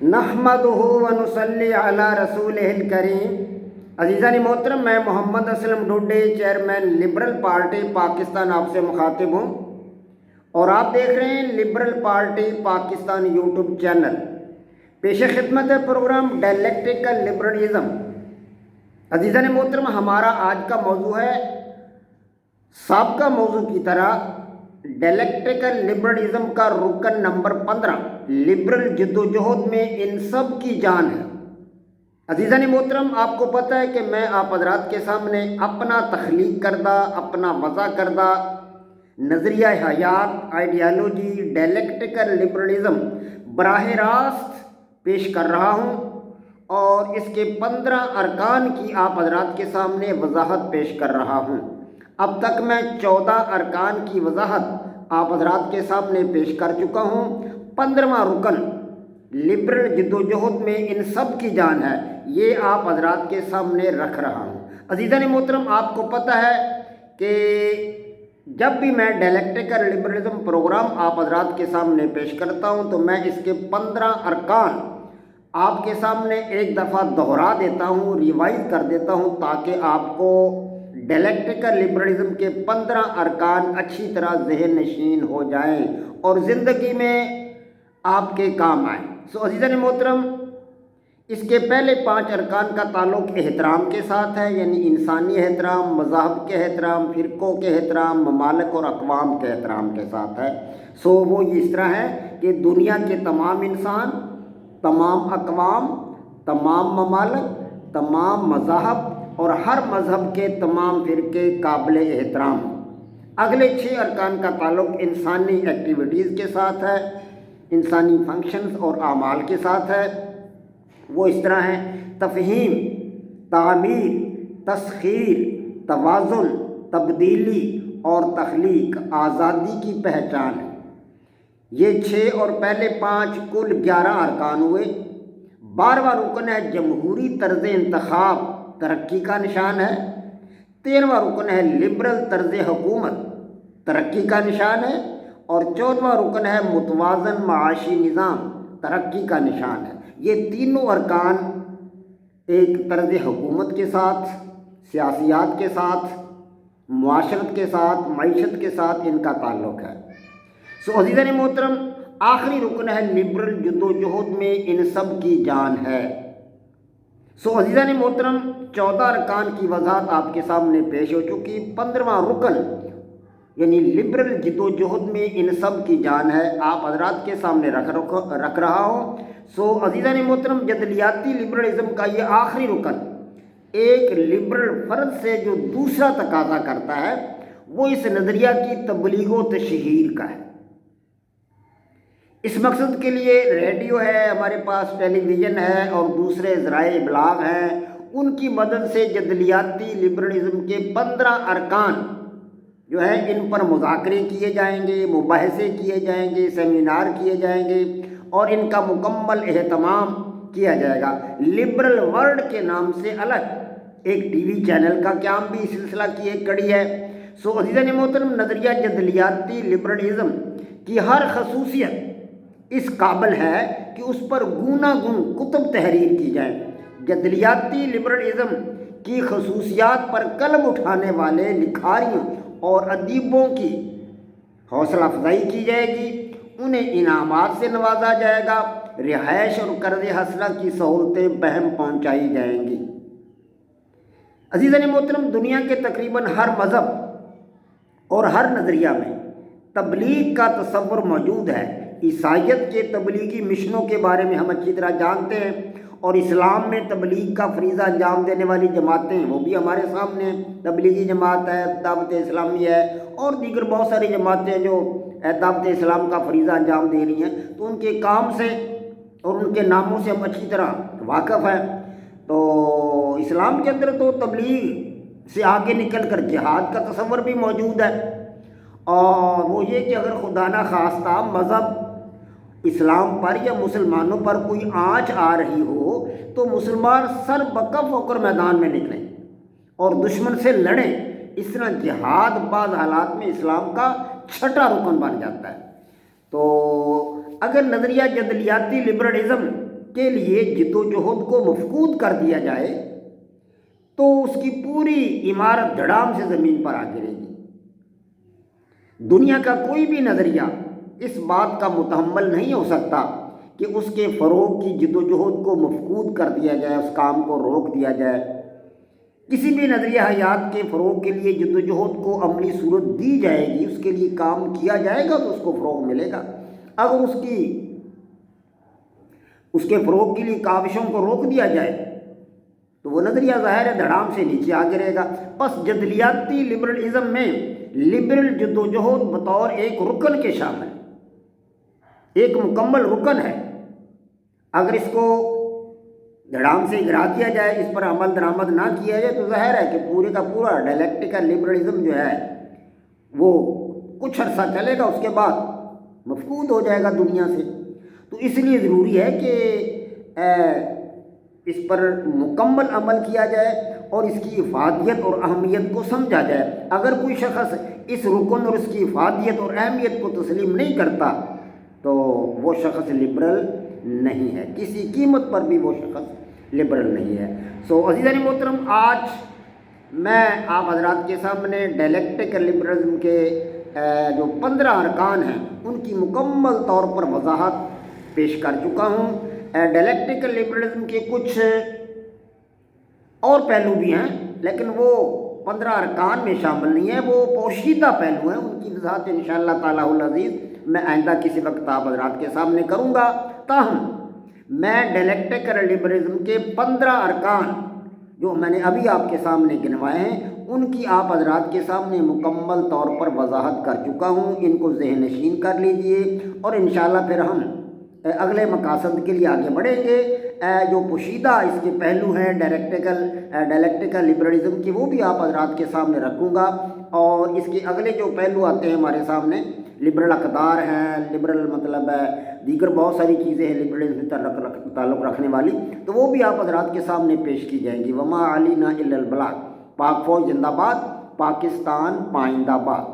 نحمدہ ونصلی علی رسولہ الکریم۔ عزیزان محترم، میں Muhammad Aslam Dode, chairman liberal party Pakistan آپ سے مخاطب ہوں، اور آپ دیکھ رہے ہیں liberal party Pakistan YouTube channel. پیش خدمت ہے پروگرام ڈائلیکٹیکل لبرلزم۔ عزیزان محترم، ہمارا آج کا موضوع ہے سابقہ موضوع کی طرح ڈائلیکٹیکل لبرلزم کا رکن نمبر 15، لبرل جدوجہد میں ان سب کی جان ہے۔ عزیزان محترم، آپ کو پتہ ہے کہ میں آپ حضرات کے سامنے اپنا تخلیق کردہ، اپنا وضع کردہ نظریہ حیات، آئیڈیالوجی ڈائلیکٹیکل لبرلزم براہ راست پیش کر رہا ہوں، اور اس کے 15 ارکان کی آپ حضرات کے سامنے وضاحت پیش کر رہا ہوں۔ اب تک میں 14 ارکان کی وضاحت آپ حضرات کے سامنے پیش کر چکا ہوں۔ 15واں رکن لبرل جدوجہد میں ان سب کی جان ہے، یہ آپ حضرات کے سامنے رکھ رہا ہوں۔ عزیزان محترم، آپ کو پتہ ہے کہ جب بھی میں ڈائلیکٹیکل لبرلزم پروگرام آپ حضرات کے سامنے پیش کرتا ہوں تو میں اس کے 15 ارکان آپ کے سامنے ایک دفعہ دہرا دیتا ہوں، ریوائز کر دیتا ہوں، تاکہ آپ کو ڈائلیکٹیکل لبرلزم کے 15 ارکان اچھی طرح ذہن نشین ہو جائیں اور زندگی میں آپ کے کام آئیں۔ عزیزان محترم، اس کے پہلے 5 ارکان کا تعلق احترام کے ساتھ ہے، یعنی انسانی احترام، مذاہب کے احترام، فرقوں کے احترام، ممالک اور اقوام کے احترام کے ساتھ ہے۔ وہ اس طرح ہے کہ دنیا کے تمام انسان، تمام اقوام، تمام ممالک، تمام مذاہب اور ہر مذہب کے تمام فرقے قابل احترام۔ اگلے 6 ارکان کا تعلق انسانی ایکٹیویٹیز کے ساتھ ہے، انسانی فنکشنز اور اعمال کے ساتھ ہے۔ وہ اس طرح ہیں: تفہیم، تعمیر، تسخیر، توازن، تبدیلی اور تخلیق آزادی کی پہچان ہے۔ یہ 6 اور پہلے 5 کل 11 ارکان ہوئے۔ 12واں رکن ہے جمہوری طرز انتخاب، ترقی کا نشان ہے۔ 13واں رکن ہے لبرل طرز حکومت، ترقی کا نشان ہے۔ اور 14واں رکن ہے متوازن معاشی نظام، ترقی کا نشان ہے۔ یہ تینوں ارکان ایک طرز حکومت کے ساتھ، سیاسیات کے ساتھ، معاشرت کے ساتھ، معیشت کے ساتھ ان کا تعلق ہے۔ عزیزان محترم، آخری رکن ہے لبرل جدوجہد میں ان سب کی جان ہے۔ عزیزان محترم، 14 ارکان کی وضاحت آپ کے سامنے پیش ہو چکی۔ 15واں رکن یعنی لبرل جدوجہد میں ان سب کی جان ہے، آپ حضرات کے سامنے رکھ رہا ہوں۔ عزیزان محترم، جدلیاتی لبرلزم کا یہ آخری رکن ایک لبرل فرد سے جو دوسرا تقاضا کرتا ہے، وہ اس نظریہ کی تبلیغ و تشہیر کا ہے۔ اس مقصد کے لیے ریڈیو ہے ہمارے پاس، ٹیلی ویژن ہے اور دوسرے ذرائع ابلاغ ہیں، ان کی مدد سے جدلیاتی لبرلزم کے 15 ارکان جو ہیں ان پر مذاکرے کیے جائیں گے، مباحثے کیے جائیں گے، سیمینار کیے جائیں گے اور ان کا مکمل اہتمام کیا جائے گا۔ لبرل ورلڈ کے نام سے الگ ایک ٹی وی چینل کا قیام بھی اس سلسلہ کی ایک کڑی ہے۔ عزیزان محترم، نظریہ جدلیاتی لبرلزم کی ہر خصوصیت اس قابل ہے کہ اس پر گوناگون کتب تحریر کی جائیں۔ جدلیاتی لبرلزم کی خصوصیات پر قلم اٹھانے والے لکھاریوں اور ادیبوں کی حوصلہ افزائی کی جائے گی، انہیں انعامات سے نوازا جائے گا، رہائش اور قرض حاصلہ کی سہولتیں بہم پہنچائی جائیں گی۔ عزیزان محترم، دنیا کے تقریباً ہر مذہب اور ہر نظریہ میں تبلیغ کا تصور موجود ہے۔ عیسائیت کے تبلیغی مشنوں کے بارے میں ہم اچھی طرح جانتے ہیں، اور اسلام میں تبلیغ کا فریضہ انجام دینے والی جماعتیں وہ بھی ہمارے سامنے ہیں۔ تبلیغی جماعت ہے، دعوت اسلامی ہے، اور دیگر بہت ساری جماعتیں جو دعوت اسلام کا فریضہ انجام دے رہی ہیں، تو ان کے کام سے اور ان کے ناموں سے ہم اچھی طرح واقف ہیں۔ تو اسلام کے اندر تو تبلیغ سے آگے نکل کر جہاد کا تصور بھی موجود ہے، اور وہ یہ کہ اگر خدا نخواستہ مذہب اسلام پر یا مسلمانوں پر کوئی آنچ آ رہی ہو تو مسلمان سر بکف ہو کر میدان میں نکلیں اور دشمن سے لڑیں۔ اس طرح جہاد بعض حالات میں اسلام کا 6واں رکن بن جاتا ہے۔ تو اگر نظریہ جدلیاتی لبرلزم کے لیے جد و جہد کو مفقود کر دیا جائے تو اس کی پوری عمارت دھڑام سے زمین پر آ گرے گی۔ دنیا کا کوئی بھی نظریہ اس بات کا متحمل نہیں ہو سکتا کہ اس کے فروغ کی جد و جہد کو مفقود کر دیا جائے، اس کام کو روک دیا جائے۔ کسی بھی نظریہ حیات کے فروغ کے لیے جد و جہد کو عملی صورت دی جائے گی، اس کے لیے کام کیا جائے گا تو اس کو فروغ ملے گا۔ اگر اس کے فروغ کے لیے کاوشوں کو روک دیا جائے تو وہ نظریہ ظاہر ہے دھڑام سے نیچے آ گرے گا۔ پس جدلیاتی لبرلزم میں لبرل جد و جہد بطور ایک رکن کے شامل، ایک مکمل رکن ہے۔ اگر اس کو دھڑام سے گرا دیا جائے، اس پر عمل درآمد نہ کیا جائے تو ظاہر ہے کہ پورے کا پورا ڈائلیکٹیکل لبرلزم جو ہے وہ کچھ عرصہ چلے گا، اس کے بعد مفقود ہو جائے گا دنیا سے۔ تو اس لیے ضروری ہے کہ اس پر مکمل عمل کیا جائے اور اس کی افادیت اور اہمیت کو سمجھا جائے۔ اگر کوئی شخص اس رکن اور اس کی افادیت اور اہمیت کو تسلیم نہیں کرتا تو وہ شخص لبرل نہیں ہے، کسی قیمت پر بھی وہ شخص لبرل نہیں ہے۔ عزیزان محترم، آج میں آپ حضرات کے سامنے ڈائلیکٹیکل لبرلزم کے جو 15 ارکان ہیں ان کی مکمل طور پر وضاحت پیش کر چکا ہوں۔ ڈائلیکٹیکل لبرلزم کے کچھ اور پہلو بھی ہیں لیکن وہ 15 ارکان میں شامل نہیں ہیں، وہ پوشیدہ پہلو ہیں، ان کی وضاحت انشاءاللہ تعالی العزیز میں آئندہ کسی وقت آپ حضرات کے سامنے کروں گا۔ تاہم میں ڈائلیکٹیکل لبرلزم کے 15 ارکان جو میں نے ابھی آپ کے سامنے گنوائے ہیں ان کی آپ حضرات کے سامنے مکمل طور پر وضاحت کر چکا ہوں۔ ان کو ذہن نشین کر لیجئے اور انشاءاللہ پھر ہم اگلے مقاصد کے لیے آگے بڑھیں گے۔ جو پوشیدہ اس کے پہلو ہیں ڈائلیکٹیکل لبرلزم کے، وہ بھی آپ حضرات کے سامنے رکھوں گا، اور اس کے اگلے جو پہلو آتے ہیں ہمارے سامنے، لبرل اقدار ہیں، لبرل مطلب ہے دیگر بہت ساری چیزیں ہیں لبرلزم سے تعلق رکھنے والی، تو وہ بھی آپ حضرات کے سامنے پیش کی جائیں گی۔ وما علینا الا البلاغ۔ پاک فوج زندہ باد، پاکستان پائندہ باد۔